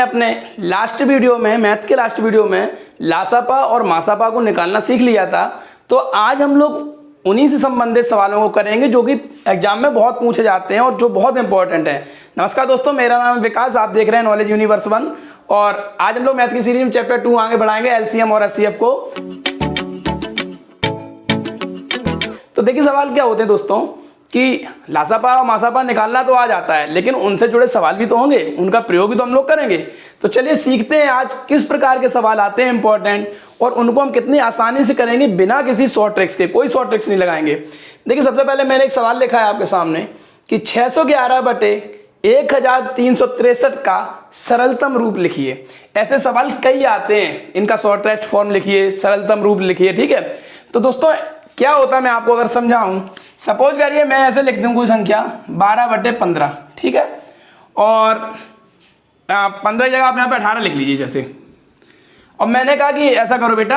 अपने last video में, math के लास्ट वीडियो में लासापा और मासापा को निकालना सीख लिया था। तो आज हम लोग उन्हीं से संबंधित सवालों को करेंगे जो कि एग्जाम में बहुत पूछे जाते हैं और जो बहुत इंपॉर्टेंट है। नमस्कार दोस्तों, मेरा नाम है विकास, आप देख रहे हैं नॉलेज यूनिवर्स 1 और आज हम लोग मैथ की सीरीज में चैप्टर 2 आगे बढ़ाएंगे, एलसीएम और एचसीएफ को। तो देखिए सवाल क्या होते हैं दोस्तों कि लासापा और मासापा निकालना तो आ जाता है, लेकिन उनसे जुड़े सवाल भी तो होंगे, उनका प्रयोग भी तो हम लोग करेंगे। तो चलिए सीखते हैं आज किस प्रकार के सवाल आते हैं इंपॉर्टेंट, और उनको हम कितनी आसानी से करेंगे बिना किसी शॉर्ट ट्रिक्स के। कोई शॉर्ट ट्रिक्स नहीं लगाएंगे। देखिए सबसे पहले मैंने एक सवाल लिखा है आपके सामने कि 611/1363 का सरलतम रूप लिखिए। ऐसे सवाल कई आते हैं, इनका शॉर्टेस्ट फॉर्म लिखिए, सरलतम रूप लिखिए। ठीक है, तो दोस्तों क्या होता है मैं आपको अगर समझाऊं, सपोज करिए मैं ऐसे लिख दूं कोई संख्या 12/15, ठीक है, और 15 की जगह आप यहाँ पे 18 लिख लीजिए जैसे। और मैंने कहा कि ऐसा करो बेटा,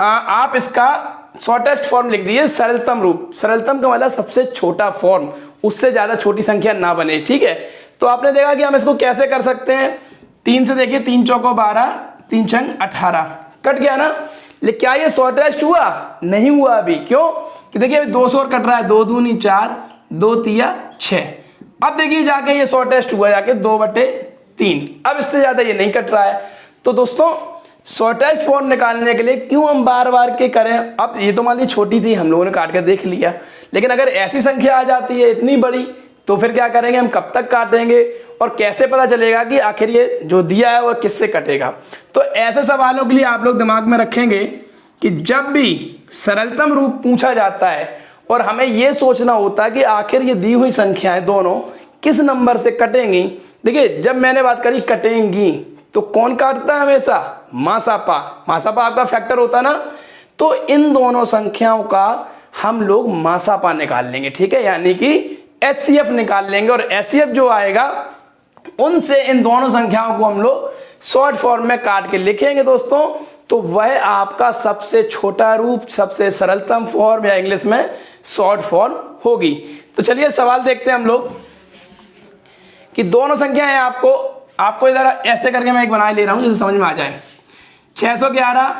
आप इसका शॉर्टेस्ट फॉर्म लिख दीजिए, सरलतम रूप। सरलतम का मतलब सबसे छोटा फॉर्म, उससे ज्यादा छोटी संख्या ना बने। ठीक है, तो आपने देखा कि हम इसको कैसे कर सकते हैं। 3 से देखिए, 3 चौको 12, 3 छंग 18, कट गया ना। लेकिन क्या ये शॉर्टेस्ट हुआ? नहीं हुआ अभी। क्यों? कि देखिए अभी 200 और कट रहा है, 2 दूनी 4, 2 तिया 6। अब देखिए जाके ये शॉर्टेस्ट हुआ जाके 2/3। अब इससे ज्यादा ये नहीं कट रहा है। तो दोस्तों शॉर्टेस्ट फॉर्म निकालने के लिए क्यों हम बार बार के करें। अब ये तो मान ली छोटी थी, हम लोगों ने काट के देख लिया, लेकिन अगर ऐसी संख्या आ जाती है इतनी बड़ी, तो फिर क्या करेंगे, हम कब तक काटेंगे और कैसे पता चलेगा कि आखिर ये जो दिया है वो किससे कटेगा। तो ऐसे सवालों के लिए आप लोग दिमाग में रखेंगे कि जब भी सरलतम रूप पूछा जाता है और हमें यह सोचना होता है कि आखिर ये दी हुई संख्याएं दोनों किस नंबर से कटेंगी। देखिए जब मैंने बात करी कटेंगी, तो कौन काटता है हमेशा? मासापा। मासापा आपका फैक्टर होता है ना। तो इन दोनों संख्याओं का हम लोग मासापा निकाल लेंगे। ठीक है, यानी कि एचसीएफ निकाल लेंगे, और एचसीएफ जो आएगा उनसे इन दोनों संख्याओं को हम लोग शॉर्ट फॉर्म में काट के लिखेंगे दोस्तों। तो वह आपका सबसे छोटा रूप, सबसे सरलतम फॉर्म, या इंग्लिश में शॉर्ट फॉर्म होगी। तो चलिए सवाल देखते हैं हम लोग कि दोनों संख्याएं आपको इधर ऐसे करके मैं एक बना ले रहा हूं जिसे समझ में आ जाए। 611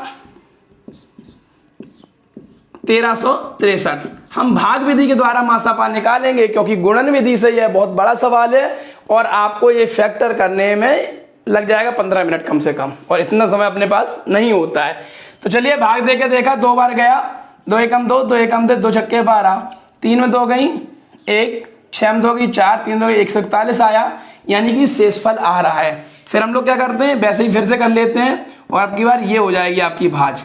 1363 हम भाग विधि के द्वारा मासापा निकालेंगे, क्योंकि गुणन विधि से यह बहुत बड़ा सवाल है और आपको ये फैक्टर करने में लग जाएगा 15 मिनट कम से कम, और इतना समय अपने पास नहीं होता है। तो चलिए भाग दे के देखा, 2 बार गया, 2 एकम 2, 2 एकम 2, 2 छक्के 12, 3 में 2 गई 1, 6 में 2 गई 4, 3 2 गई 141 आया, यानी कि शेषफल आ रहा है। फिर हम लोग क्या करते हैं, वैसे ही फिर से कर लेते हैं, और आपकी बार ये हो जाएगी आपकी भाज।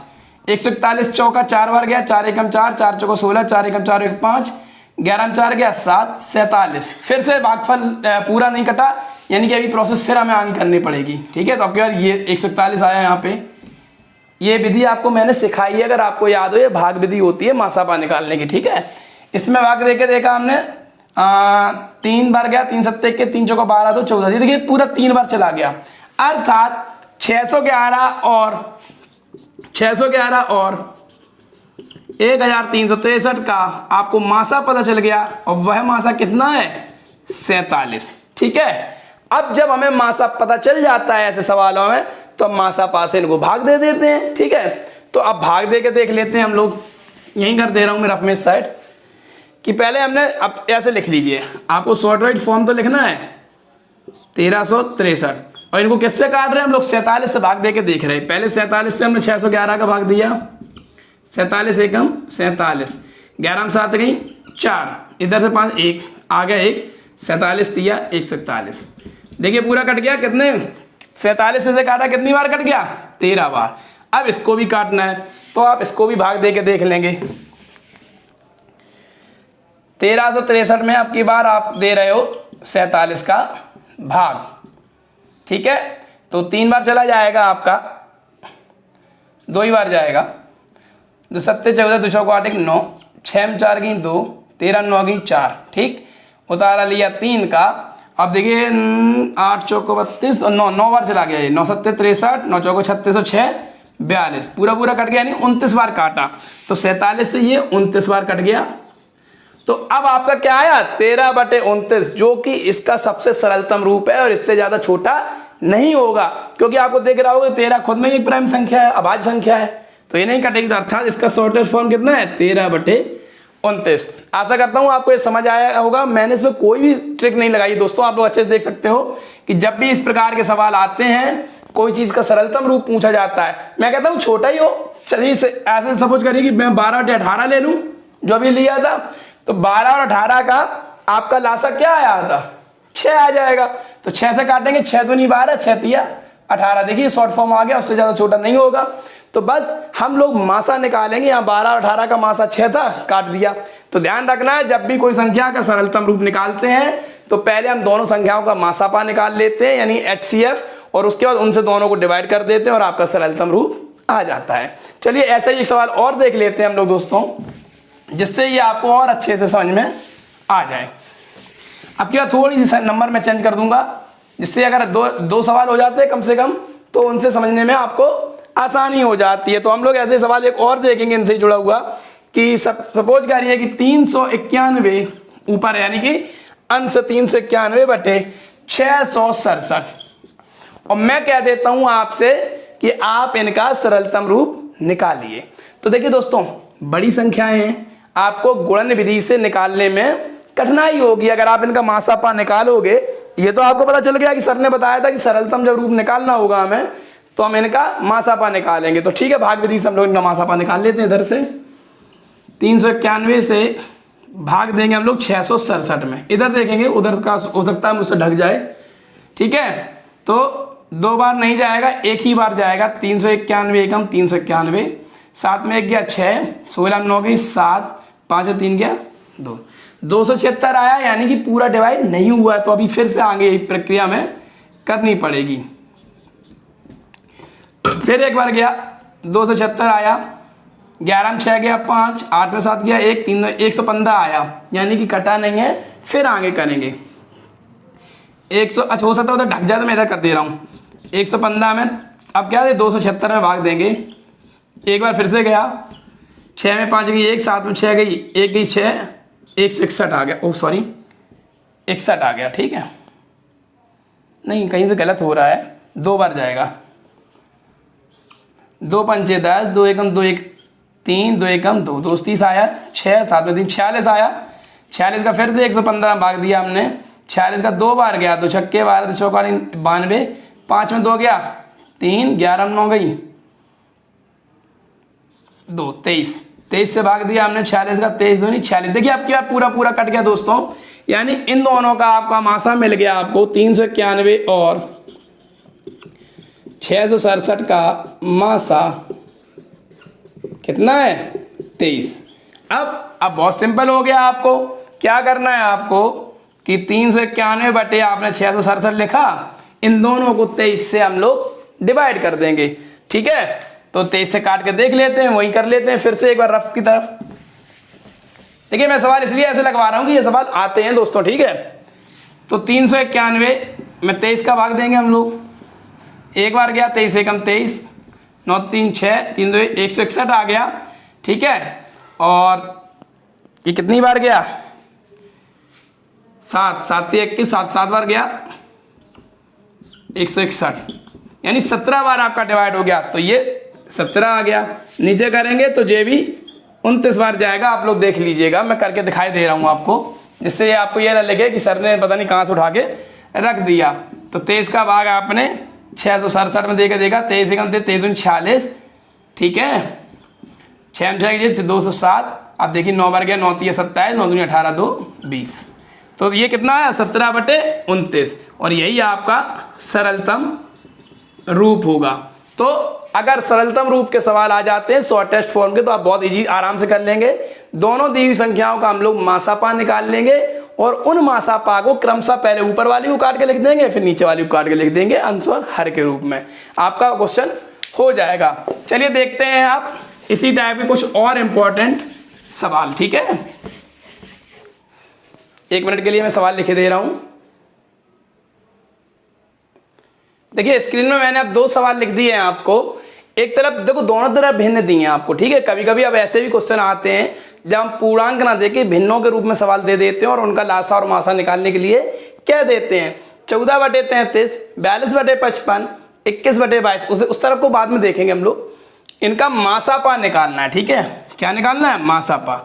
141 चौका 4 बार गया, 4 एकम 4, 4 चौका 16, 4 एकम 4 1 5, 11 में 4 गया 7, 47। फिर से भागफल पूरा नहीं कटा, यानी कि अभी प्रोसेस फिर हमें आगे करनी पड़ेगी। ठीक है, तो आपके बाद ये 141 आया यहाँ पे। ये विधि आपको मैंने सिखाई है, अगर आपको याद हो, ये भाग विधि होती है मासापा निकालने की। ठीक है, इसमें भाग देके देखा हमने, 3 बार गया, 3 सत्ते के, 3 चौका 12 तो 14। देखिए पूरा 3 बार चला गया, अर्थात 611 और 1363 का आपको मासा पता चल गया, और वह मासा कितना है? 47। ठीक है, अब जब हमें मासा पता चल जाता है ऐसे सवालों में, तो हम मासा पास से इनको भाग दे देते हैं। ठीक है, तो अब भाग दे के देख लेते हैं हम लोग। यहीं कर दे रहा हूं मैं रफ में साइड कि पहले हमने, अब ऐसे लिख लीजिए, आपको शॉर्ट फॉर्म तो लिखना है 1363, और इनको किससे काट रहे हैं हम लोग? 47 से भाग दे के देख रहे हैं। पहले 47 से हमने 611 का भाग दिया, 47 एकम 47, 11 में 7 गई 4, इधर से 5 1 आ गया 1, 47 दिया 141। देखिए पूरा कट गया, कितने? 47 से काटा, कितनी बार कट गया? 13 बार। अब इसको भी काटना है, तो आप इसको भी भाग दे के देख लेंगे। 1363 में आपकी बार आप दे रहे हो 47 का भाग। ठीक है, तो 3 बार चला जाएगा आपका, 2 ही बार जाएगा। 2 सत्ते 14, 2 चौको 8 9, 6 में 4 गई 2, 13 9 गई 4। ठीक, उतारा लिया 3 का। अब देखिए 8 चौको 32 और 9 बार चला गया, ये 9 सत्ते 63, 9 चौको 36 और 6 42, पूरा कट गया, यानी 29 बार काटा। तो 47 से ये 29 बार कट गया। तो अब आपका क्या आया? 13/29, जो कि इसका सबसे सरलतम रूप है और इससे ज्यादा छोटा नहीं होगा, क्योंकि आपको देख रहा होगा 13 खुद में एक प्राइम संख्या है, अभाज्य संख्या है, तो ये नहीं कटेगी। तो अर्थात इसका शॉर्टेस्ट फॉर्म कितना है 13/29। आशा करता हूं आपको ये समझ आया होगा। मैंने इसमें कोई भी ट्रिक नहीं लगाई दोस्तों, आप लोग अच्छे से देख सकते हो कि जब भी इस प्रकार के सवाल आते हैं, कोई चीज का सरलतम रूप पूछा जाता है, मैं कहता हूं छोटा ही हो, चलिए ऐसे सपोज करिए कि मैं 12/18 ले लूं जो अभी लिया था, तो 12 और 18 का आपका लासा क्या आया था 6 आ जाएगा। तो 6 से काटेंगे, 6 तो नहीं 12, 6 तिया 18, देखिए शॉर्ट फॉर्म आ गया, उससे ज्यादा छोटा नहीं होगा। तो बस हम लोग मासा निकालेंगे, यहाँ 12 और 18 का मासा 6 था, काट दिया। तो ध्यान रखना है जब भी कोई संख्या का सरलतम रूप निकालते हैं तो पहले हम दोनों संख्याओं का मासापा निकाल लेते हैं यानी HCF, और उसके बाद उनसे दोनों को डिवाइड कर देते हैं और आपका सरलतम रूप आ जाता है। चलिए ऐसा ही एक सवाल और देख लेते हैं हम लोग दोस्तों, जिससे ये आपको और अच्छे से समझ में आ जाए। अब क्या थोड़ी सी नंबर में चेंज कर दूंगा, जिससे अगर दो सवाल हो जाते हैं कम से कम, तो उनसे समझने में आपको आसानी हो जाती है। तो हम लोग ऐसे सवाल एक और देखेंगे इनसे जुड़ा हुआ कि सपोज करिए कि 391 ऊपर यानी कि अंश 391/667, और मैं कह देता हूं आपसे कि आप इनका सरलतम रूप निकालिए। तो देखिए दोस्तों, बड़ी संख्याएं हैं, आपको गुणन विधि से निकालने में कठिनाई होगी। अगर आप इनका मासापा निकालोगे, ये तो आपको पता चल गया कि सर ने बताया था कि सरलतम जब रूप निकालना होगा हमें, तो हम इनका मासापा निकालेंगे। तो ठीक है, भाग विधि से हम लोग इनका मासापा निकाल लेते हैं। इधर से 391 से भाग देंगे हम लोग 667 में, इधर देखेंगे उधर का हो सकता है मुझसे ढक जाए, ठीक है। तो 2 बार नहीं जाएगा, एक ही बार जाएगा। 391 एकम 391, 7 में 1 गया 6, 16 में 9 गई 7, 5 में 3 गया 2, 276 आया, यानी कि पूरा डिवाइड नहीं हुआ है। तो अभी फिर से आगे एक प्रक्रिया में करनी पड़ेगी। फिर एक बार गया 276 आया, 11 में 6 गया 5, 8 में 7 गया 1, 3 में 115 आया, यानी कि कटा नहीं है। फिर आगे करेंगे 100, अच्छा हो सकता है उधर ढक जाए तो मैं इधर कर दे रहा हूँ। 115 में अब क्या है 276 में भाग देंगे। एक बार फिर से गया, 6 में 5 गई 1, 7 में 6 गई 1 गई 6, 161 आ गया, ओ सॉरी 61 आ गया, ठीक है। नहीं कहीं से गलत हो रहा है, 2 बार जाएगा। 2 पंचे 10, 2 एकम 2 1 3, 2 एकम 2, 2 30 आया, 6 7 में 3 46 आया। 46 का फिर से 115 में भाग दिया हमने, 46 का 2 बार गया तो छक्के 12 तो चौका 92, 5 में 2 गया 3, 11 में 9 गई 2, 23, 23 से भाग दिया हमने 46 का, 23 दूनी 46। देखिए अब क्या पूरा कट गया दोस्तों, यानी इन दोनों का आपका मासा मिल गया आपको 391 और 667 का मासा कितना है 23। अब बहुत सिंपल हो गया, आपको क्या करना है आपको कि 391 बटे आपने 667 लिखा, इन दोनों को 23 से हम लोग डिवाइड कर देंगे, ठीक है। तो 23 से काट के देख लेते हैं, वही कर लेते हैं फिर से एक बार रफ की तरफ। देखिए मैं सवाल इसलिए ऐसे लगवा रहा हूं कि ये सवाल आते हैं दोस्तों, ठीक है। तो 391 में 23 का भाग देंगे हम लोग। एक बार गया 23 एकम 23, 9 3 6, 3 2 161 आ गया, ठीक है। और ये कितनी बार गया 7 7 21, 7 बार गया 161, यानी 17 बार आपका डिवाइड हो गया। तो ये 17 आ गया। नीचे करेंगे तो ये भी 29 बार जाएगा। आप लोग देख लीजिएगा, मैं करके दिखाई दे रहा हूं आपको, जिससे आपको ये ना लगे कि सर ने पता नहीं कहां से उठा के रख दिया। तो 23 का भाग आपने 667 में देकर देगा, 23 एकम 23 46, ठीक है। 6 में 6 207। अब देखिए 9 बार गया 9 3 27, 9 दूनी 18 2 20। तो ये कितना है 17/29, और यही आपका सरलतम रूप होगा। तो अगर सरलतम रूप के सवाल आ जाते हैं शॉर्टेस्ट फॉर्म के, तो आप बहुत इजी आराम से कर लेंगे। दोनों दी हुई संख्याओं का हम लोग मासापा निकाल लेंगे, और उन मासापा को क्रमशः पहले ऊपर वाली को काट के लिख देंगे, फिर नीचे वाली को काट के लिख देंगे अंश और हर के रूप में। आपका क्वेश्चन हो जाएगा। चलिए देखते हैं आप इसी टाइप के कुछ और इंपॉर्टेंट सवाल, ठीक है। 1 मिनट के लिए मैं सवाल लिखे दे रहा हूं। देखिए स्क्रीन में मैंने अब 2 सवाल लिख दिए हैं आपको। एक तरफ देखो, दोनों तरफ भिन्न दिए हैं आपको, ठीक है। कभी कभी अब ऐसे भी क्वेश्चन आते हैं जब हम पूर्णांक ना देके भिन्नों के रूप में सवाल दे देते हैं और उनका लासा और मासा निकालने के लिए कह देते हैं। 14 बटे 33, 42 बटे 55, 21 बटे 22, उस तरफ को बाद में देखेंगे हम लोग। इनका मासापा निकालना है, ठीक है। क्या निकालना है? मासापा।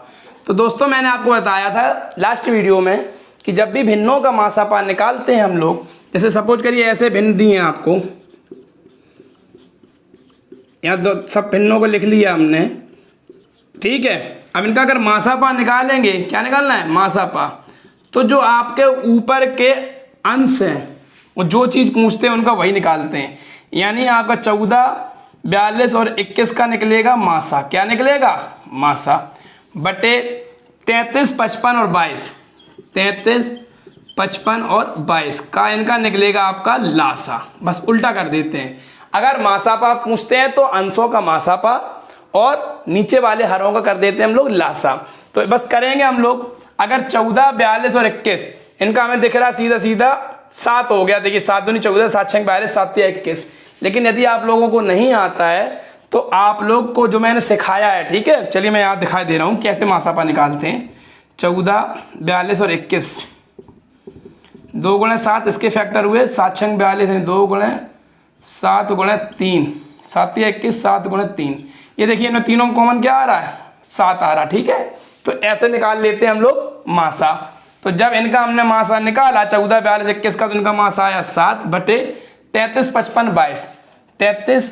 तो दोस्तों मैंने आपको बताया था लास्ट वीडियो में कि जब भी भिन्नों का मासापा निकालते हैं हम लोग, जैसे सपोज करिए ऐसे भिन्न दिए हैं आपको, यहाँ सब भिन्नों को लिख लिया हमने, ठीक है। अब इनका अगर मासापा निकालेंगे, क्या निकालना है? मासापा। तो जो आपके ऊपर के अंश हैं वो जो चीज़ पूछते हैं उनका वही निकालते हैं। यानी आपका 14, 42 और 21 का निकलेगा मासा। क्या निकलेगा? मासा। बटे 33, 55 और 22, 33, 55 और 22 का इनका निकलेगा आपका लासा। बस उल्टा कर देते हैं। अगर मासापा पूछते हैं तो अंशों का मासापा और नीचे वाले हरों का कर देते हैं हम लोग लासा। तो बस करेंगे हम लोग, अगर 14, 42 और 21 इनका हमें दिख रहा सीधा सीधा 7 हो गया। देखिए 7 दूनी 14, 7 6 42, 7 3 21। लेकिन यदि आप लोगों को नहीं आता है तो आप लोग को जो मैंने सिखाया है, ठीक है, चलिए मैं यहाँ दिखाई दे रहा हूँ कैसे मासापा निकालते हैं। 14, 42 और 21, 2 गुणे 7 इसके फैक्टर हुए, 7 6 42 है, 2 गुणे 7 गुणे 3, 7 3 21, 7 गुणे 3। ये देखिए इन तीनों में कॉमन क्या आ रहा है? 7 आ रहा, ठीक है। तो ऐसे निकाल लेते हैं हम लोग मासा। तो जब इनका हमने मासा निकाला 14, 42, 21 का, तो इनका मासा आया 7 बटे 33, 55, 22, 33,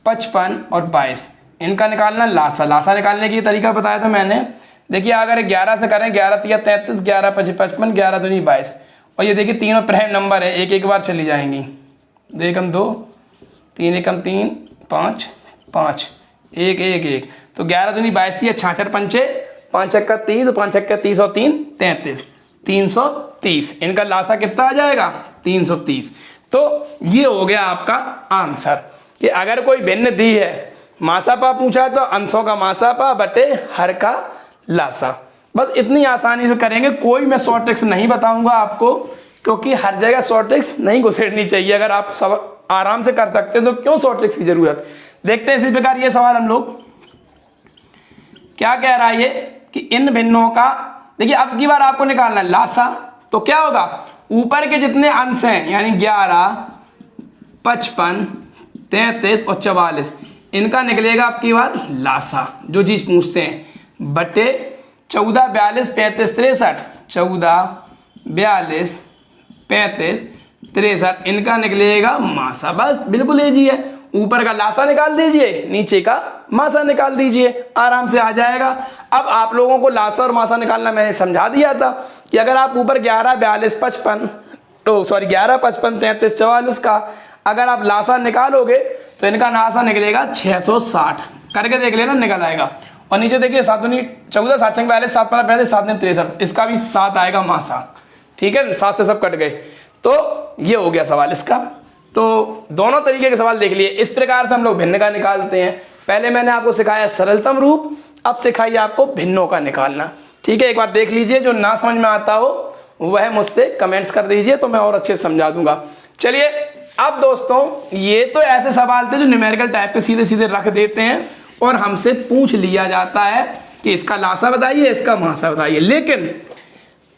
55 और 22 इनका निकालना लासा। लासा निकालने की तरीका बताया था मैंने। देखिए अगर 11 से करें, 11 3 33, 11 5 55, 11 दूनी 22, और ये देखिए तीनों प्राइम नंबर है, एक एक बार चली जाएंगी। 2 एकम 2, 3 एकम 3, 5 5, 1 1 1। तो 11 दूनी 22 थी, 66 पंचे 5 छक्का 30, 5 छक्का 30 और 3 33, 330। इनका लासा कितना आ जाएगा? 330। तो ये हो गया आपका आंसर कि अगर कोई भिन्न दी है, मासापा पूछा तो अंशों का मासापा बटे हर का लासा। बस इतनी आसानी से करेंगे। कोई मैं शॉर्ट ट्रिक्स नहीं बताऊंगा आपको, क्योंकि हर जगह शॉर्ट ट्रिक्स नहीं घुसेड़नी चाहिए। अगर आप सब आराम से कर सकते हैं तो क्यों शॉर्ट ट्रिक्स की जरूरत। देखते हैं इसी प्रकार ये सवाल हम लोग क्या कह रहा है ये कि इन भिन्नों का, देखिए अब की बार आपको निकालना है लासा। तो क्या होगा? ऊपर के जितने अंश हैं यानी 11, 55, 33 और 44 इनका निकलेगा आपकी बार लासा, जो चीज पूछते हैं, बटे 14, 42, 35, 63, 14, 42, 35, 63 इनका निकलेगा मासा। बस बिल्कुल इजी है। ऊपर का लासा निकाल दीजिए, नीचे का मासा निकाल दीजिए, आराम से आ जाएगा। अब आप लोगों को लासा और मासा निकालना मैंने समझा दिया था कि अगर आप ऊपर 11, 42, 55 तो सॉरी 11, 55, 33, 44 का अगर आप लासा निकालोगे तो इनका लासा निकलेगा 660। करके देख लेना, निकल आएगा। और नीचे देखिए 7 दूनी 14, 7 6 42, 7 15 35, 7 9 63, इसका भी 7 आएगा मासा, ठीक है। 7 से सब कट गए। तो ये हो गया सवाल इसका। तो दोनों तरीके के सवाल देख लिए। इस प्रकार से हम लोग भिन्न का निकालते हैं। पहले मैंने आपको सिखाया सरलतम रूप, अब सिखाइए आपको भिन्नों का निकालना, ठीक है। एक बार देख लीजिए, जो ना समझ में आता हो वह मुझसे कमेंट्स कर दीजिए तो मैं और अच्छे से समझा दूंगा। चलिए अब दोस्तों, ये तो ऐसे सवाल थे जो न्यूमेरिकल टाइप के सीधे सीधे रख देते हैं और हमसे पूछ लिया जाता है कि इसका लासा बताइए, इसका मासा बताइए। लेकिन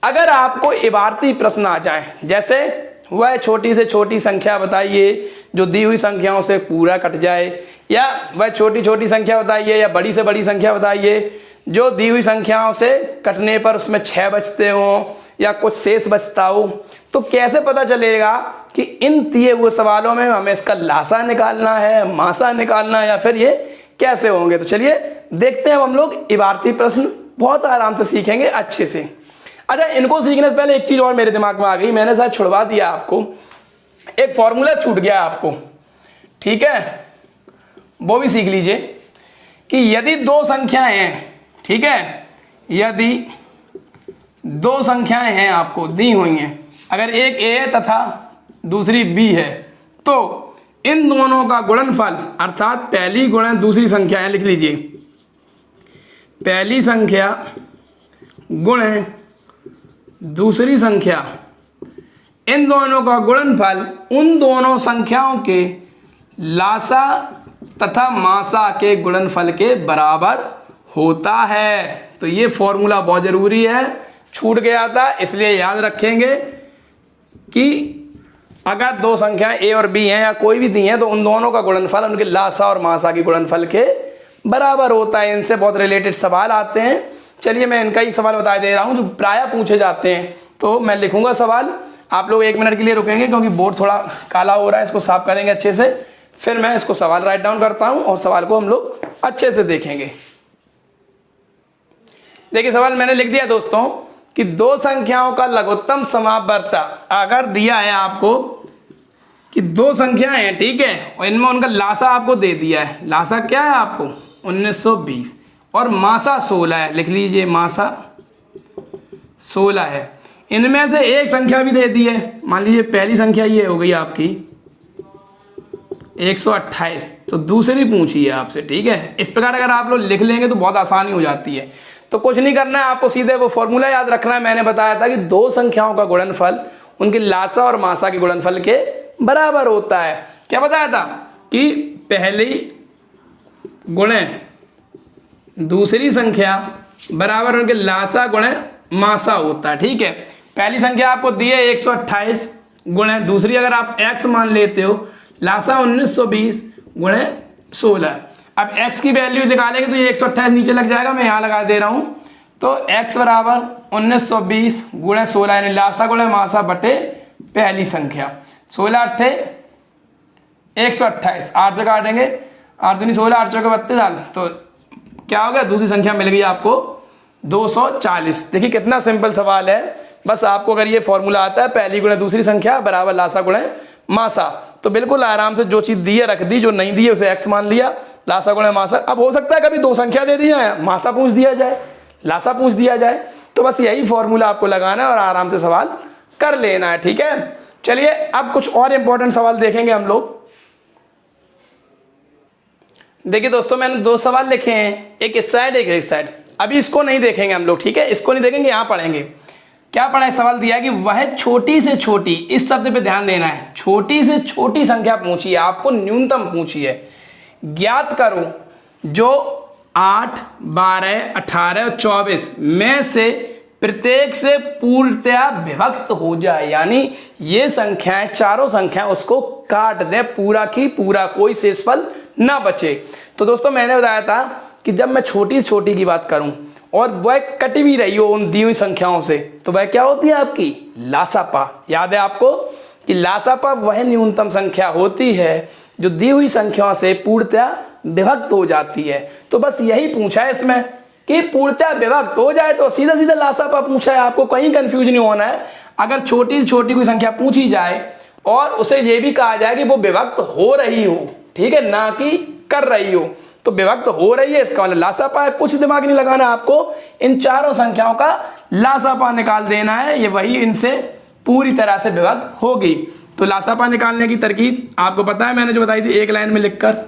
अगर आपको इबारती प्रश्न आ जाए, जैसे वह छोटी से छोटी संख्या बताइए जो दी हुई संख्याओं से पूरा कट जाए, या वह छोटी छोटी संख्या बताइए या बड़ी से बड़ी संख्या बताइए जो दी हुई संख्याओं से कटने पर उसमें 6 बचते हों या कुछ शेष बचता हो, तो कैसे पता चलेगा कि इन दिए हुए सवालों में हमें इसका लासा निकालना है, मासा निकालना है, या फिर ये कैसे होंगे। तो चलिए देखते हैं। हम लोग इबारती प्रश्न बहुत आराम से सीखेंगे अच्छे से। अच्छा, इनको सीखने से पहले एक चीज और मेरे दिमाग में आ गई, मैंने शायद छुड़वा दिया आपको, एक फॉर्मूला छूट गया आपको, ठीक है, वो भी सीख लीजिए कि यदि 2 संख्याएं हैं, ठीक है, यदि 2 संख्याएं हैं आपको दी हुई हैं, अगर एक ए है तथा दूसरी बी है, तो इन दोनों का गुणनफल अर्थात पहली गुणन दूसरी संख्या है, लिख लीजिए, पहली संख्या गुणे दूसरी संख्या, इन दोनों का गुणनफल उन दोनों संख्याओं के लासा तथा मासा के गुणनफल के बराबर होता है। तो ये फॉर्मूला बहुत जरूरी है, छूट गया था इसलिए याद रखेंगे। कि अगर दो संख्याएं ए और बी हैं या कोई भी दी हैं तो उन दोनों का गुणनफल उनके लासा और मासा की गुणनफल के बराबर होता है। इनसे बहुत रिलेटेड सवाल आते हैं। चलिए मैं इनका ही सवाल बता दे रहा हूं जो प्रायः पूछे जाते हैं। तो मैं लिखूंगा सवाल, आप लोग 1 मिनट के लिए रुकेंगे क्योंकि बोर्ड थोड़ा काला हो रहा है, इसको साफ करेंगे अच्छे से, फिर मैं इसको सवाल राइट डाउन करता हूं और सवाल को हम लोग अच्छे से देखेंगे। देखिए सवाल मैंने लिख दिया दोस्तों कि दो संख्याओं का लघुत्तम समापवर्त अगर दिया है आपको कि दो संख्याएं हैं, ठीक है, और इनमें उनका लासा आपको दे दिया है। लासा क्या है आपको 1920 और मासा 16 है। लिख लीजिए मासा 16 है। इनमें से एक संख्या भी दे दी है, मान लीजिए पहली संख्या ये हो गई आपकी 128, तो दूसरी पूछी है आपसे, ठीक है। इस प्रकार अगर आप लोग लिख लेंगे तो बहुत आसानी हो जाती है। तो कुछ नहीं करना है आपको, सीधे वो फॉर्मूला याद रखना है। मैंने बताया था कि दो संख्याओं का गुणनफल उनके लासा और मासा के गुणनफल के बराबर होता है। क्या बताया था कि पहली गुणे दूसरी संख्या बराबर उनके लासा गुणे मासा होता है, ठीक है। पहली संख्या आपको दी है 128 गुणे दूसरी अगर आप x मान लेते हो लासा 1920 गुणे 16। अब x की वैल्यू निकालेंगे तो ये 128 नीचे लग जाएगा, मैं यहाँ लगा दे रहा हूँ। तो x बराबर 1920 गुणे 16 यानी लासा गुणे मासा बटे पहली संख्या। 16 अट्ठे 128, 8 से काटेंगे, 8 दूनी 16, 8 चौके 32, तो क्या हो गया, दूसरी संख्या मिल गई आपको 240। देखिए कितना सिंपल सवाल है। बस आपको अगर ये फॉर्मूला आता है पहली गुणे दूसरी संख्या बराबर लासा गुणे मासा, तो बिल्कुल आराम से जो चीज़ दी है रख दी, जो नहीं दी है उसे x मान लिया, लासा गुणे मासा। अब हो सकता है कभी दो संख्या दे दी जाए, मासा पूछ दिया जाए, लासा पूछ दिया जाए, तो बस यही फॉर्मूला आपको लगाना है और आराम से सवाल कर लेना है, ठीक है। चलिए अब कुछ और इंपॉर्टेंट सवाल देखेंगे हम लोग। देखिए दोस्तों मैंने दो सवाल लिखे हैं, एक इस साइड एक इस साइड। अभी इसको नहीं देखेंगे हम लोग, ठीक है, इसको नहीं देखेंगे, यहाँ पढ़ेंगे। क्या पढ़ा है, सवाल दिया है कि वह छोटी से छोटी, इस शब्द पे ध्यान देना है, छोटी से छोटी संख्या पूछी है आपको, न्यूनतम पूछी है। ज्ञात करो जो 8, 12, 18 और 24 में से प्रत्येक से पूर्णतया विभक्त हो जाए, यानी ये संख्याएं चारों संख्याएं उसको काट दे पूरा की पूरा, कोई शेषफल ना बचे। तो दोस्तों मैंने बताया था कि जब मैं छोटी छोटी की बात करूं और वह कटी भी रही हो उन दी हुई संख्याओं से, तो वह क्या होती है आपकी लासापा। याद है आपको कि लासापा वह न्यूनतम संख्या होती है जो दी हुई संख्याओं से पूर्णतया विभक्त हो जाती है। तो बस यही पूछा है इसमें कि पूर्णतया विभक्त हो जाए, तो सीधा सीधा लासापा पूछा है आपको, कहीं कंफ्यूज नहीं होना है। अगर छोटी से छोटी कोई संख्या पूछी जाए और उसे ये भी कहा जाए कि वो विभक्त हो रही हो, ठीक है, ना कि कर रही हो, तो विभक्त हो रही है इसका मतलब लासापा है। कुछ दिमाग नहीं लगाना आपको, इन चारों संख्याओं का लासापा निकाल देना है, ये वही इनसे पूरी तरह से विभक्त होगी। तो लासापा निकालने की तरकीब आपको पता है, मैंने जो बताई थी, एक लाइन में लिखकर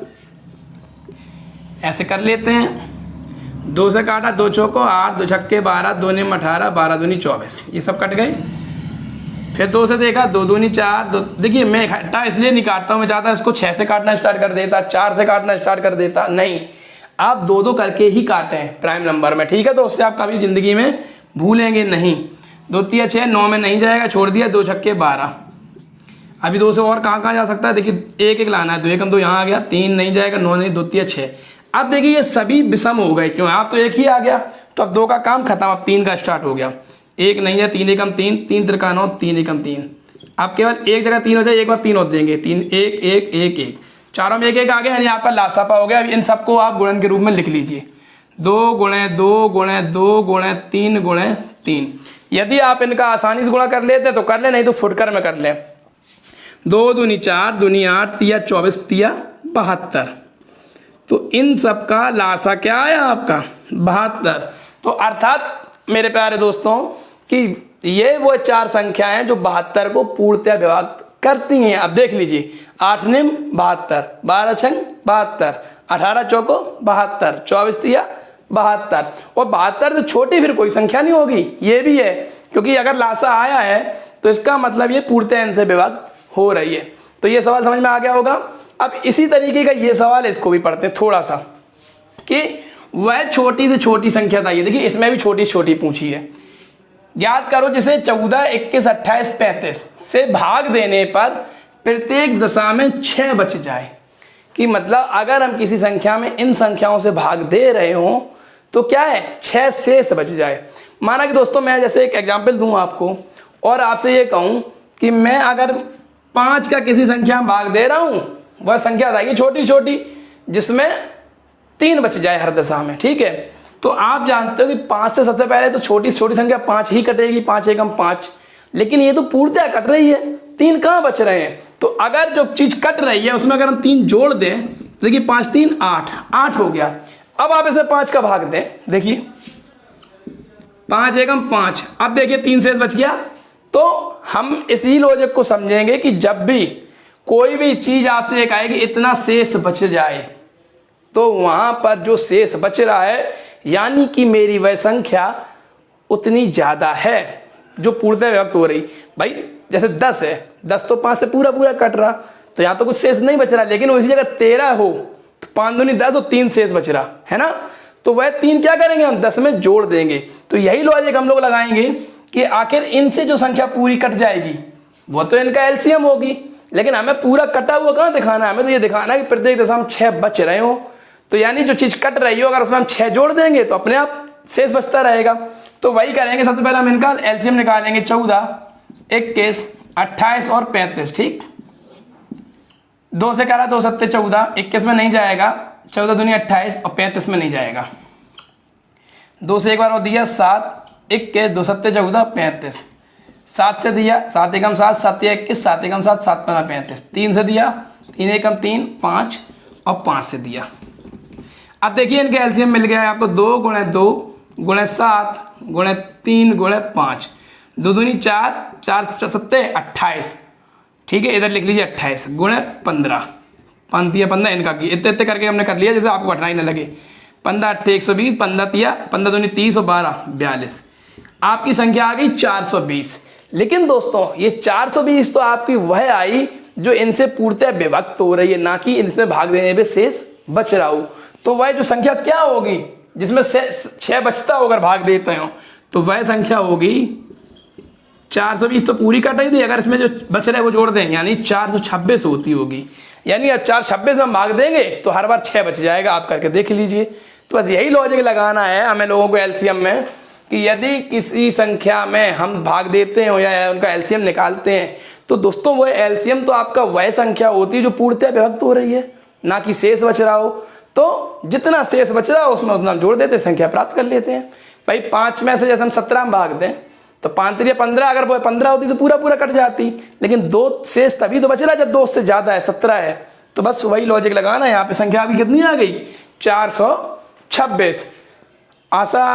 ऐसे कर लेते हैं। 2 से काटा, 2 चौको 8, 2 छक्के 12, 2 निम 18, 12 दूनी 24, ये सब कट गए। फिर 2 से देखा, 2 दूनी 4, 2, देखिए मैं इकट्ठा इसलिए नहीं काटता हूँ, मैं चाहता इसको 6 से काटना स्टार्ट कर देता, 4 से काटना स्टार्ट कर देता, नहीं, आप 2-2 करके ही काटें प्राइम नंबर में, ठीक है। तो उससे आप कभी जिंदगी में भूलेंगे नहीं। 2 तिया 6, 9 में नहीं जाएगा, छोड़ दिया, 2 छक्के 12। अभी 2 से और कहाँ जा सकता है, देखिए 1 1 लाना है, 2 एकम 2 यहाँ आ गया, 3 नहीं जाएगा, 9 नहीं, 2 तिया 6। अब देखिए ये सभी विषम हो गए, क्यों, आप तो 1 ही आ गया, तो अब 2 का काम खत्म, अब 3 का स्टार्ट हो गया। 1 नहीं है, 3 एकम 3, 3 त्रिका 9, 3 एकम 3। अब केवल एक जगह 3 हो जाए, एक बार 3 और देंगे, 3 1 1 1 1, चारों में 1 1 आ गया, यानी आपका लासापा हो गया। अब इन सबको आप गुणन के रूप में लिख लीजिए, 2 गुणे 2 गुणे 2 गुणे 3 गुणे 3। यदि आप इनका आसानी से गुणा कर लेते तो कर ले, नहीं तो फुटकर में कर ले। 2 दूनी 4, दूनी 8, तिया 24, तिया 72। तो इन सब का लासा क्या आया आपका 72। तो अर्थात मेरे प्यारे दोस्तों कि ये वो 4 संख्याएं हैं जो 72 को पूर्णतया विभक्त करती हैं। अब देख लीजिए, 8 निम 72, 12 छंग 72, 18 चौको 72, 24 तिया 72, और 72 से छोटी फिर कोई संख्या नहीं होगी, ये भी है, क्योंकि अगर लासा आया है तो इसका मतलब ये पूर्णतया इनसे विभक्त हो रही है। तो ये सवाल समझ में आ गया होगा। अब इसी तरीके का ये सवाल, इसको भी पढ़ते हैं थोड़ा सा, कि वह छोटी से छोटी संख्या था। ये देखिए इसमें भी छोटी छोटी पूछी है, ज्ञात करो जिसे 14, 21, 28, 35 से भाग देने पर प्रत्येक दशा में 6 बच जाए। कि मतलब अगर हम किसी संख्या में इन संख्याओं से भाग दे रहे हों तो क्या है, 6 शेष बच जाए। माना कि दोस्तों मैं जैसे एक एग्जाम्पल दूं आपको और आपसे ये कहूं कि मैं अगर 5 का किसी संख्या में भाग दे रहा हूं, वह संख्या बताइए छोटी छोटी जिसमें 3 बच जाए हर दशा में, ठीक है। तो आप जानते हो कि 5 से सबसे पहले तो छोटी छोटी संख्या 5 ही कटेगी, 5 एकम 5, लेकिन ये तो पूर्णतः कट रही है, 3 कहाँ बच रहे हैं। तो अगर जो चीज कट रही है उसमें अगर हम 3 जोड़ दें तो देखिए 5 3 8, 8 हो गया। अब आप इसे 5 का भाग दें, देखिए 5 एकम 5, अब देखिए 3 शेष बच गया। तो हम इसी लॉजिक को समझेंगे कि जब भी कोई भी चीज आपसे एक आएगी इतना शेष बच जाए, तो वहां पर जो शेष बच रहा है यानी कि मेरी वह संख्या उतनी ज्यादा है जो पूर्णतः व्यक्त हो रही। भाई जैसे 10 है, 10 तो 5 से पूरा पूरा कट रहा, तो यहाँ तो कुछ शेष नहीं बच रहा, लेकिन उसी जगह 13 हो तो 5 दूनी 10 तो 3 शेष बच रहा है ना। तो वह 3 क्या करेंगे, हम 10 में जोड़ देंगे। तो यही लॉजिक हम लोग लगाएंगे कि आखिर इनसे जो संख्या पूरी कट जाएगी वो तो इनका एलसीएम होगी, लेकिन हमें पूरा कटा हुआ कहाँ दिखाना है, हमें तो ये दिखाना है कि प्रत्येक दशा में 6 बच रहे हो। तो यानी जो चीज कट रही हो अगर उसमें हम 6 जोड़ देंगे तो अपने आप शेष बचता रहेगा। तो वही करेंगे, सबसे पहले हम इनका एलसीएम निकालेंगे, 14, 21, 28 और 35, ठीक। 2 से करा 2 सत्ते 14, 21 में नहीं जाएगा, 14 दूनी 28 और 35 में नहीं जाएगा। 2 से एक बार और दिया 7, 21, 2 सत्ते 14, 35, 7 से दिया 7 एकम 7, 7 या 21, 7 एकम 7, 7 पंद्रह 35, 3 से दिया 3 एकम 3, 5 और 5 से दिया। अब देखिए इनके एलसीएम मिल गया है आपको, 2 गुणे 2 गुणे 7 गुणे 3 गुणे 5, 2 दूनी 4, 4 सत्ते 28, ठीक है। इधर लिख लीजिए 28 गुणे 15, 5 दिया 15, इनका इतने इतने करके हमने कर लिया जैसे आपको कठिनाई न लगे। 15 8 120, 15 दिया 15 दूनी 30 और 12 42, आपकी संख्या आ गई 420। लेकिन दोस्तों ये 420 तो आपकी वह आई जो इनसे पूर्णतः विभक्त हो रही है, ना कि इनसे भाग देने पे शेष बच रहा हो। तो वह जो संख्या क्या होगी जिसमें 6 बचता हो अगर भाग देते हो, तो वह संख्या होगी 420 तो पूरी कट रही थी, अगर इसमें जो बच रहा है वो जोड़ दें यानी 426 होती होगी। यानी 426 हम भाग देंगे तो हर बार 6 बच जाएगा, आप करके देख लीजिए। तो बस यही लॉजिक लगाना है हमें लोगों को एलसीएम में, कि यदि किसी संख्या में हम भाग देते हो या उनका एलसीएम निकालते हैं तो दोस्तों वह एलसीएम तो आपका वह संख्या होती है जो पूर्णतः विभक्त हो रही है, ना कि शेष बच रहा हो। तो जितना शेष बच रहा हो उसमें उतना हम जोड़ देते, संख्या प्राप्त कर लेते हैं। भाई 5 में से जैसे हम 17 में भाग दें तो 5 3 15, अगर वो 15 होती तो पूरा पूरा कट जाती, लेकिन 2 शेष तभी तो बच रहा है जब 2 से ज्यादा है, 17 है। तो बस वही लॉजिक लगाना है, यहाँ पे संख्या अभी कितनी आ गई 426। आशा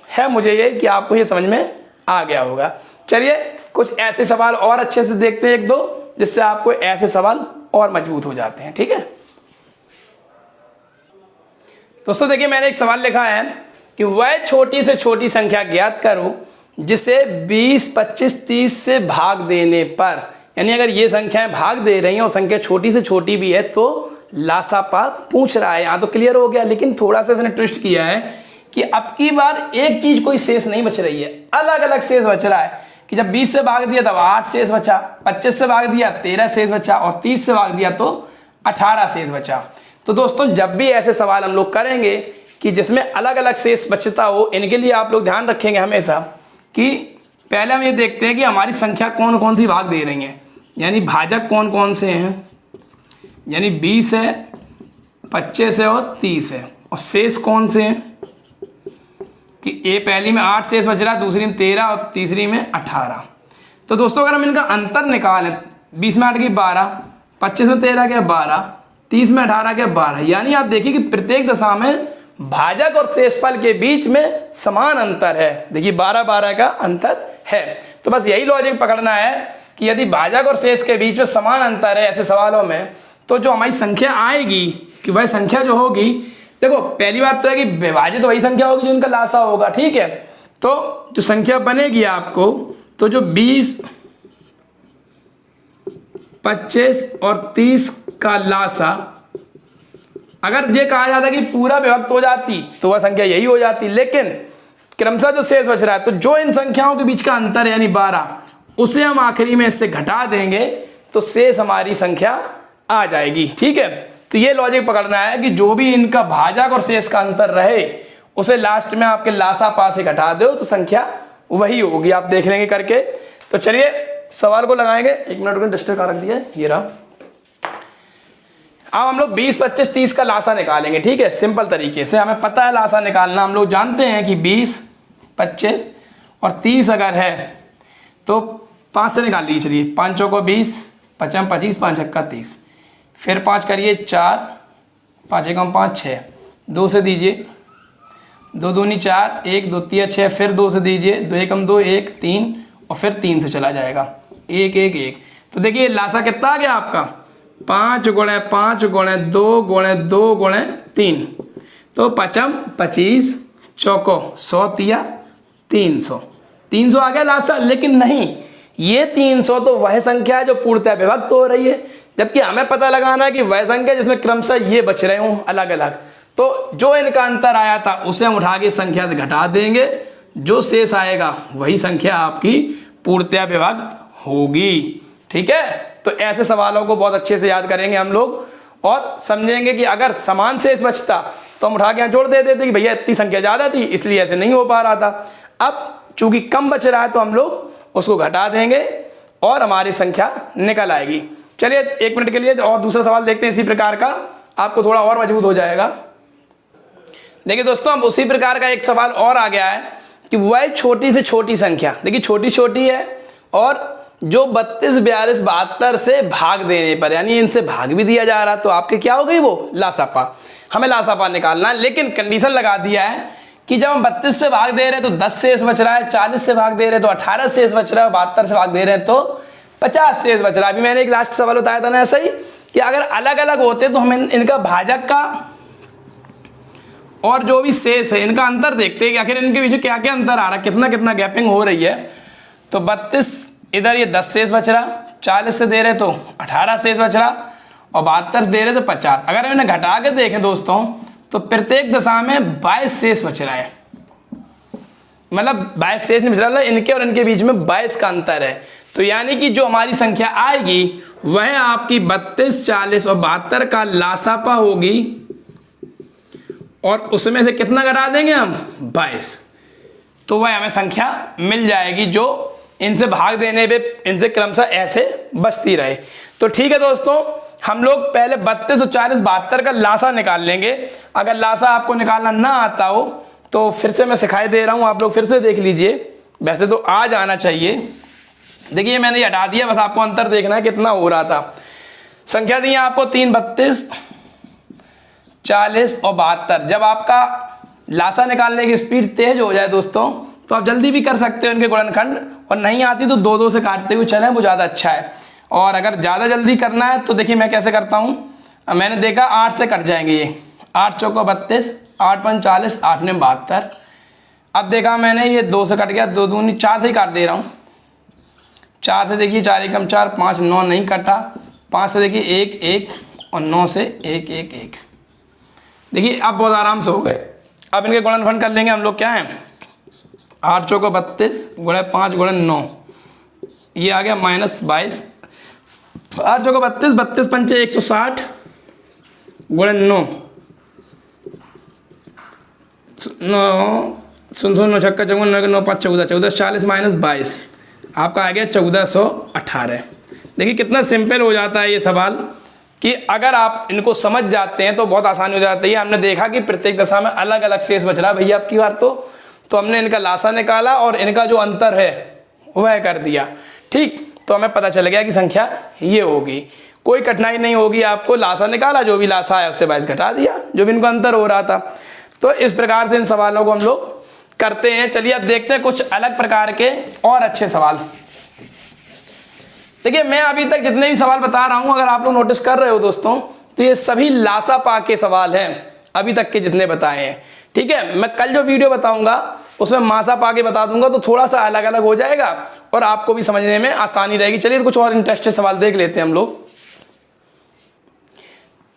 है मुझे ये कि आपको ये समझ में आ गया होगा। चलिए कुछ ऐसे सवाल और अच्छे से देखते हैं एक दो, जिससे आपको ऐसे सवाल और मजबूत हो जाते हैं, ठीक है। दोस्तों देखिए मैंने एक सवाल लिखा है कि वह छोटी से छोटी संख्या ज्ञात करो जिसे 20, 25, 30 से भाग देने पर, यानी अगर ये संख्याएं भाग दे रही हैं और संख्या छोटी से छोटी भी है तो लासापा पूछ रहा है। यहाँ तो क्लियर हो गया, लेकिन थोड़ा सा इसने ट्विस्ट किया है कि अब की बार एक चीज कोई शेष नहीं बच रही है, अलग अलग शेष बच रहा है। कि जब 20 से भाग दिया तब 8 शेष बचा, 25 से भाग दिया 13 शेष बचा और 30 से भाग दिया तो 18 शेष बचा। तो दोस्तों जब भी ऐसे सवाल हम लोग करेंगे कि जिसमें अलग अलग शेष बचता हो, इनके लिए आप लोग ध्यान रखेंगे हमेशा कि पहले हम ये देखते हैं कि हमारी संख्या कौन कौन सी भाग दे रही हैं, यानी भाजक कौन कौन से हैं, यानी 20 है, 25 है और 30 है, और शेष कौन से हैं कि ए पहली में 8 शेष बच रहा है, दूसरी में 13 और तीसरी में 18। तो दोस्तों अगर हम इनका अंतर निकालें, 20 में 8 की 12, 25 में 13 के 12, 30 में 18 के 12, यानी आप देखिए कि प्रत्येक दशा में भाजक और शेषफल के बीच में समान अंतर है। देखिए 12-12 का अंतर है। तो बस यही लॉजिक पकड़ना है कि यदि भाजक और शेष के बीच में समान अंतर है ऐसे सवालों में, तो जो हमारी संख्या आएगी कि वह संख्या जो होगी, देखो पहली बात तो है कि विभाजित वही संख्या होगी जो उनका लासा होगा, ठीक है। तो जो संख्या बनेगी आपको, तो जो 20, 25 और 30 का लासा, अगर ये कहा जाता कि पूरा विभक्त हो जाती तो वह संख्या यही हो जाती, लेकिन क्रमशः जो शेष बच रहा है, तो जो इन संख्याओं के बीच का अंतर है यानी 12, उसे हम आखिरी में इससे घटा देंगे तो शेष हमारी संख्या आ जाएगी। ठीक है, तो ये लॉजिक पकड़ना है कि जो भी इनका भाजक और शेष का अंतर रहे उसे लास्ट में आपके लासा पा से घटा दो तो संख्या वही होगी। आप देख लेंगे करके। तो चलिए सवाल को लगाएंगे। 1 मिनट में डस्टर कहाँ रख दिया है, ये रहा। अब हम लोग 20, 25, 30 का लासा निकालेंगे। ठीक है, सिंपल तरीके से हमें पता है लासा निकालना। हम लोग जानते हैं कि 20, 25 और 30 अगर है तो 5 से निकाल लीजिए। चलिए 5 चौको 20, 5 25, 5 छक्का 30, फिर 5 करिए 4, 5 एकम 5 6, 2 से दीजिए, 2 दूनी 4, 1 2 3 6, फिर 2 से दीजिए, 2 एकम 2 1 3 और फिर 3 से चला जाएगा 1 1 1। तो देखिए लासा कितना आ गया आपका 5 गुणे 5 गुणे 2 गुणे 2 गुणे 3, तो 5 25 चौको 100 तिया 300, 300 आ गया लासा। लेकिन नहीं, ये 300 तो वह संख्या है जो पूर्णतः विभक्त हो रही है, जबकि हमें पता लगाना है कि वह संख्या जिसमें क्रमशः ये बच रहे हों अलग अलग। तो जो इनका अंतर आया था उसे हम उठा के संख्या से घटा देंगे, जो शेष आएगा वही संख्या आपकी पूर्णतः विभक्त होगी। ठीक है, तो ऐसे सवालों को बहुत अच्छे से याद करेंगे हम लोग और समझेंगे कि अगर समान शेष बचता तो हम उठा के यहाँ जोड़ दे देते कि भैया इतनी संख्या ज़्यादा थी इसलिए ऐसे नहीं हो पा रहा था। अब चूंकि कम बच रहा है तो हम लोग उसको घटा देंगे और हमारी संख्या निकल आएगी। चलिए 1 मिनट के लिए और दूसरा सवाल देखते हैं इसी प्रकार का, आपको थोड़ा और मजबूत हो जाएगा। देखिए दोस्तों, अब उसी प्रकार का एक सवाल और आ गया है कि वह छोटी से छोटी संख्या, देखिए छोटी छोटी है और जो 32, 42, 72 से भाग देने पर यानी इनसे भाग भी दिया जा रहा, तो आपके क्या हो गई वो लासापा। हमें लासापा निकालना है, लेकिन कंडीशन लगा दिया है कि जब हम 32 से भाग दे रहे हैं तो 10 शेष बच रहा है, 40 से भाग दे रहे हैं तो 18 शेष बच रहा है, 72 से भाग दे रहे हैं तो 50 शेष बच रहा है। अभी मैंने एक लास्ट सवाल बताया था ना ऐसा ही कि अगर अलग अलग होते तो हम इनका भाजक का और जो भी शेष है इनका अंतर देखते हैं कि आखिर इनके बीच क्या क्या अंतर आ रहा है, कितना कितना गैपिंग हो रही है। तो 32 इधर ये 10 शेष बच रहा, 40 से दे रहे तो 18 शेष बच रहा और 72 से दे रहे तो 50। अगर हम इन्हें घटा के देखें दोस्तों तो प्रत्येक दशा में 22 शेष बच रहा है, मतलब 22 शेष नहीं बच रहा, इनके और इनके बीच में 22 का अंतर है। तो यानी कि जो हमारी संख्या आएगी वह आपकी 32, 40 और 72 का लासापा होगी और उसमें से कितना घटा देंगे हम 22, तो वह हमें संख्या मिल जाएगी जो इनसे भाग देने पे इनसे क्रमशः ऐसे बचती रहे। तो ठीक है दोस्तों, हम लोग पहले 32 और 40, 72 का लासा निकाल लेंगे। अगर लासा आपको निकालना ना आता हो तो फिर से मैं सिखाई दे रहा हूं, आप लोग फिर से देख लीजिए। वैसे तो आ जाना चाहिए। देखिए मैंने ये हटा दिया, बस आपको अंतर देखना है कितना हो रहा था। संख्या दी है आपको 3, 32, 40 और 72। जब आपका लासा निकालने की स्पीड तेज हो जाए दोस्तों तो आप जल्दी भी कर सकते हो इनके गुणनखंड, और नहीं आती तो 2-2 से काटते हुए चलें, वो ज़्यादा अच्छा है। और अगर ज़्यादा जल्दी करना है तो देखिए मैं कैसे करता हूँ। मैंने देखा 8 से कट जाएंगे ये, 8 चौको 32, 8 पंच 40, 8 ने 72। अब देखा मैंने ये 2 से कट गया, 2 दूनी 4 से ही काट दे रहा हूँ। 4 से देखिए 4 एकम 4, 5 9 नहीं कटा, 5 से देखिए 1 1 और 9 से 1 1 1। देखिए अब बहुत आराम से हो गए। अब इनके गुणनफल कर लेंगे हम लोग। क्या है 8 चौको 32 गुणे 5 गुणे 9, ये आ गया -22। 8 चौको 32, 32 पंचे 160 गुणे 9, 9 छक्का 54, 9 5 14, 14 40 -22, आपका आ गया 1418। देखिए कितना सिंपल हो जाता है ये सवाल कि अगर आप इनको समझ जाते हैं तो बहुत आसानी हो जाती है। हमने देखा कि प्रत्येक दशा में अलग अलग शेष बच रहा है भैया आपकी बार, तो हमने इनका लासा निकाला और इनका जो अंतर है वह कर दिया। ठीक, तो हमें पता चल गया कि संख्या ये होगी। कोई कठिनाई नहीं होगी आपको, लासा निकाला, जो भी लासा है उससे 22 घटा दिया, जो भी इनका अंतर हो रहा था। तो इस प्रकार से इन सवालों को हम लोग करते हैं। चलिए अब देखते हैं कुछ अलग प्रकार के और अच्छे सवाल। देखिए मैं अभी तक जितने भी सवाल बता रहा हूं, अगर आप लोग नोटिस कर रहे हो दोस्तों, तो ये सभी लासा पा के सवाल हैं अभी तक के जितने बताए हैं। ठीक है, मैं कल जो वीडियो बताऊंगा उसमें मासा पा के बता दूंगा, तो थोड़ा सा अलग अलग हो जाएगा और आपको भी समझने में आसानी रहेगी। चलिए कुछ और इंटरेस्टिंग सवाल देख लेते हैं हम लोग।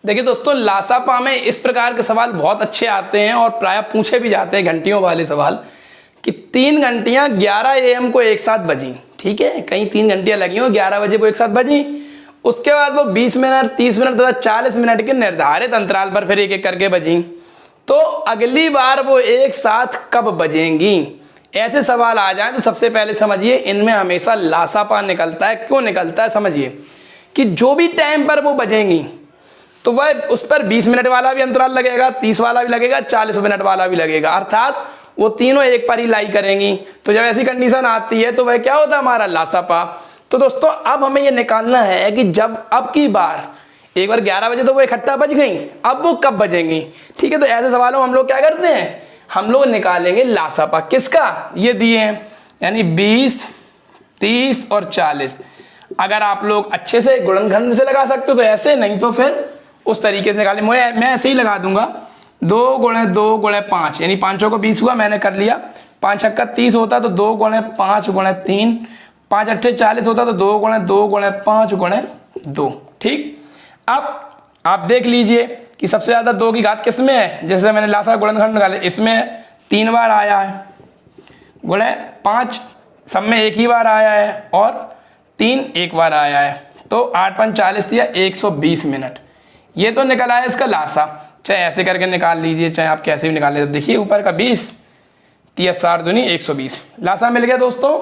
देखिए दोस्तों, लासापा में इस प्रकार के सवाल बहुत अच्छे आते हैं और प्रायः पूछे भी जाते हैं, घंटियों वाले सवाल, कि 3 घंटियां 11 AM को एक साथ बजी, ठीक है, कहीं 3 घंटियां लगी हो 11 बजे वो एक साथ बजी। उसके बाद वो 20 मिनट, 30 मिनट तथा 40 मिनट के निर्धारित अंतराल पर फिर एक एक करके बजी। तो अगली बार वो एक साथ कब बजेंगी, ऐसे सवाल आ जाएं तो सबसे पहले समझिए इनमें हमेशा लासापा निकलता है। क्यों निकलता है समझिए, कि जो भी टाइम पर वो बजेंगी तो वह उस पर 20 मिनट वाला भी अंतराल लगेगा, 30 वाला भी लगेगा, 40 मिनट वाला भी लगेगा, अर्थात वो तीनों एक पर ही लाई करेंगी। तो जब ऐसी कंडीशन आती है तो वह क्या होता है, हमारा लासापा। तो दोस्तों अब हमें ये निकालना है कि जब अब की बार एक बार 11 बजे तो वो इकट्ठा बज गई, अब वो कब बजेंगी, ठीक है। तो ऐसे सवालों में हम लोग क्या करते हैं, हम लोग निकालेंगे लासापा किसका, ये दिए हैं, यानी 20, 30 और 40। अगर आप लोग अच्छे से गुणनखंड से लगा सकते हो तो ऐसे, नहीं तो फिर उस तरीके से निकालें। मैं ऐसे ही लगा दूंगा, 2 गुणे 2 गुणे 5, यानी 5 को 20 हुआ, मैंने कर लिया। 5 छक्का 30 होता तो 2 गुणे 5 गुणे 3, 5 अट्ठे 40 होता तो 2 गुणे 2 गुणे 5 गुणे 2, ठीक। अब आप देख लीजिए कि सबसे ज्यादा 2 की घात किस में है, जैसे मैंने लासा गुणनखंड निकाले, इसमें 3 बार आया है, गुणे 5 सब में एक ही बार आया है, और 3 एक बार आया है, तो 8 5 40 दिया 120 मिनट। ये तो निकल आया इसका लासा, चाहे ऐसे करके निकाल लीजिए, चाहे आप कैसे भी निकाल लीजिए। देखिए ऊपर का 20, 30 60 दूनी 120, लासा मिल गया दोस्तों।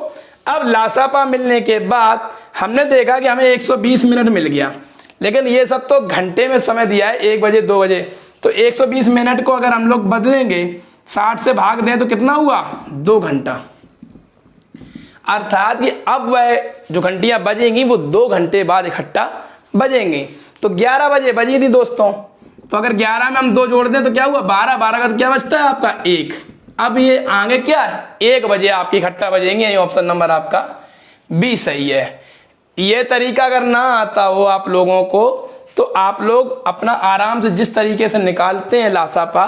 अब लासापा मिलने के बाद हमने देखा कि हमें 120 मिनट मिल गया, लेकिन ये सब तो घंटे में समय दिया है, 1 बजे 2 बजे। तो 120 मिनट को अगर हम लोग बदलेंगे 60 से भाग दें तो कितना हुआ, 2 घंटा। अर्थात कि अब वह जो घंटियां बजेंगी वो 2 घंटे बाद इकट्ठा बजेंगी। तो 11 बजे बजी थी दोस्तों, तो अगर 11 में हम 2 जोड़ दें तो क्या हुआ, 12, 12 का क्या बचता है आपका 1। अब ये आगे क्या है, 1 बजे आपकी इकट्ठा बजेंगे, ये ऑप्शन नंबर आपका बी सही है। ये तरीका अगर ना आता हो आप लोगों को तो आप लोग अपना आराम से जिस तरीके से निकालते हैं लासापा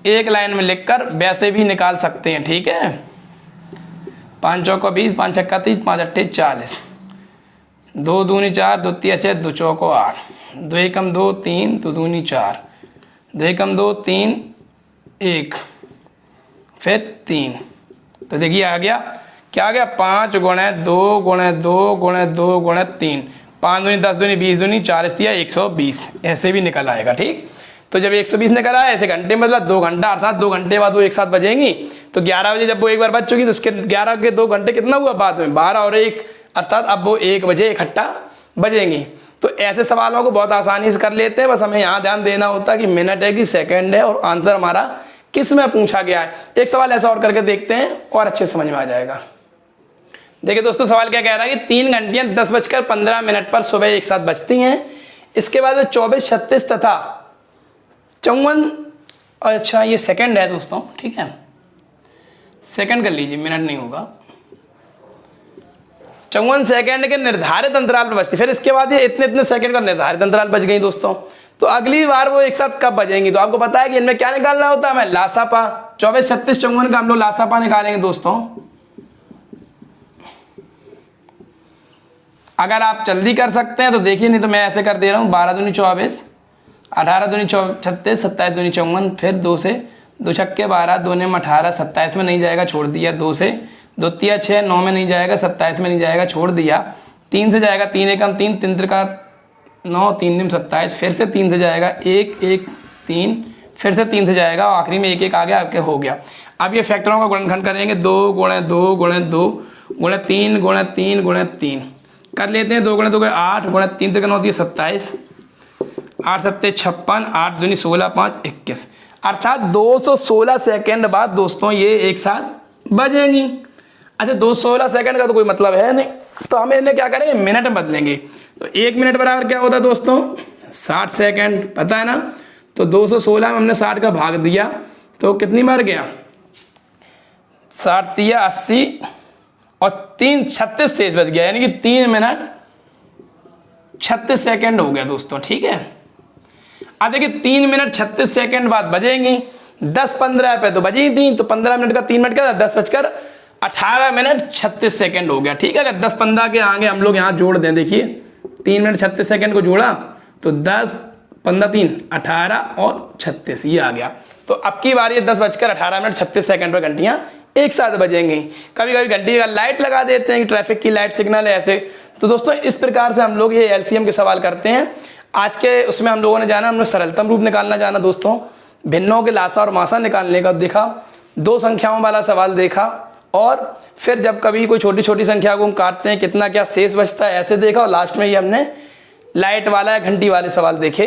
एक लाइन में लिखकर वैसे भी निकाल सकते हैं, ठीक है। 5 चौको 20, 5 छक्का 30, 5 अट्ठे 40, 2 दूनी 4, 2 तिया 6, 2 चौको 8, 2 एकम 2, 3, 2 दूनी 4, 2 एकम 2, 3, 1, फिर 3। तो देखिए आ गया, क्या आ गया, 5 गुणे 2 गुणे 2 गुणे 2 गुणे 3, 5 दूनी 10 दूनी 20 दूनी 40 दिया 120, ऐसे भी निकल आएगा, ठीक। तो जब 120 निकल आया, ऐसे घंटे में मतलब 2 घंटा, अर्थात 2 घंटे बाद वो एक साथ बजेंगी। तो 11 बजे जब वो एक बार बज चुकी तो उसके 11 के 2 घंटे कितना हुआ बाद में, 12 और 1, अर्थात अब वो 1 बजे इकट्ठा बजेंगी। तो ऐसे सवालों को बहुत आसानी से कर लेते हैं, बस हमें यहाँ ध्यान देना होता है कि मिनट है कि सेकंड है और आंसर हमारा किस में पूछा गया है। एक सवाल ऐसा और करके देखते हैं और अच्छे समझ में आ जाएगा। देखिए दोस्तों सवाल क्या कह रहा है कि 3 घंटियां 10:15 पर सुबह एक साथ बजती हैं। इसके बाद में 24, 36 तथा 54, अच्छा ये सेकंड है दोस्तों, ठीक है, सेकंड कर लीजिए, मिनट नहीं होगा, 54 सेकंड के निर्धारित अंतराल पर बजती, फिर इसके बाद ये इतने सेकंड का निर्धारित अंतराल बज गई दोस्तों। तो अगली बार वो एक साथ कब बजेंगी, तो आपको पता है कि इनमें क्या निकालना होता है, हमें लासापा। 24, 36, 54 का हम लोग लासापा निकालेंगे दोस्तों। अगर आप जल्दी कर सकते हैं तो देखिए, नहीं तो मैं ऐसे कर दे रहा हूँ, 12 दूनी 24, 18 दूनी 36, 27 दूनी 54, फिर 2 से 2 छक्के 12, 2 ने 18, 27 में नहीं जाएगा छोड़ दिया, 2 से 2 तिया 6, 9 में नहीं जाएगा, 27 में नहीं जाएगा छोड़ दिया, 3 से जाएगा, 3 एकम 3, 3 त्रिका 9, 3 निम 27, फिर से 3 से जाएगा 1 1 3, फिर से 3 से जाएगा, आखिरी में 1 1 आ गया, आपके हो गया। अब ये फैक्टरों का गुणनखंड करेंगे, 2 गुणे 2 गुणे 2 गुणे 3 गुणे 3 गुणे 3 कर लेते हैं, 2 गुणे 2 गुणे 8 गुणे 3 त्रिका 9 दिए 27, 8 सत्ते 56, 8 दूनी 16, 5 21, अर्थात 216 सेकेंड बाद दोस्तों ये एक साथ बजेंगी। अच्छा 216 सेकंड का तो कोई मतलब है नहीं, तो हमें इन्हें क्या करेंगे, मिनट में बदलेंगे। तो 1 मिनट बराबर क्या होता है दोस्तों, 60 सेकंड, पता है ना। तो 216 में हमने 60 का भाग दिया तो कितनी बार गया, 60 दिया 80 और 3 36 शेष बच गया, यानी कि 3 मिनट 36 सेकंड हो गया दोस्तों, ठीक है। अब देखिए 3 मिनट 36 सेकंड बाद बजेंगी, 10-15 पे तो बजी थी, तो 15 मिनट का 3 मिनट का 10:18 मिनट 36 सेकंड हो गया, ठीक है। अगर 10-15 के आगे हम लोग यहाँ जोड़ दें, देखिए 3 मिनट 36 सेकंड को जोड़ा तो 10 15 3 18 और 36 ये आ गया। तो अब की बार ये 10:18 मिनट 36 सेकंड पर घंटियां एक साथ बजेंगी। कभी कभी घंटी का लाइट लगा देते हैं कि ट्रैफिक की लाइट सिग्नल है ऐसे। तो दोस्तों इस प्रकार से हम लोग ये एलसीएम के सवाल करते हैं। आज के उसमें हम लोगों ने जाना, हमने सरलतम रूप निकालना जाना दोस्तों, भिन्नों के लासा और मासा निकालने का देखा, दो संख्याओं वाला सवाल देखा, और फिर जब कभी कोई छोटी छोटी संख्या को हम काटते हैं कितना क्या शेष बचता है ऐसे देखा, और लास्ट में ही हमने लाइट वाला या घंटी वाले सवाल देखे।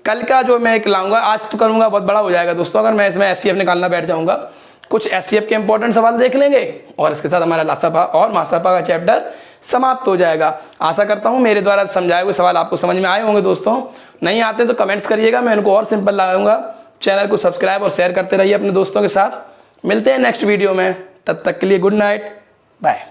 कल का जो मैं एक लाऊंगा, आज तो करूंगा बहुत बड़ा हो जाएगा दोस्तों अगर मैं इसमें एचसीएफ निकालना बैठ जाऊंगा। कुछ एचसीएफ के इंपॉर्टेंट सवाल देख लेंगे और इसके साथ हमारा लासापा और मासापा का चैप्टर समाप्त हो जाएगा। आशा करता हूं मेरे द्वारा समझाए हुए सवाल आपको समझ में आए होंगे दोस्तों। नहीं आते तो कमेंट्स करिएगा, मैं इनको और सिंपल लगाऊंगा। चैनल को सब्सक्राइब और शेयर करते रहिए अपने दोस्तों के साथ। मिलते हैं नेक्स्ट वीडियो में, तब तक के लिए गुड नाइट, बाय।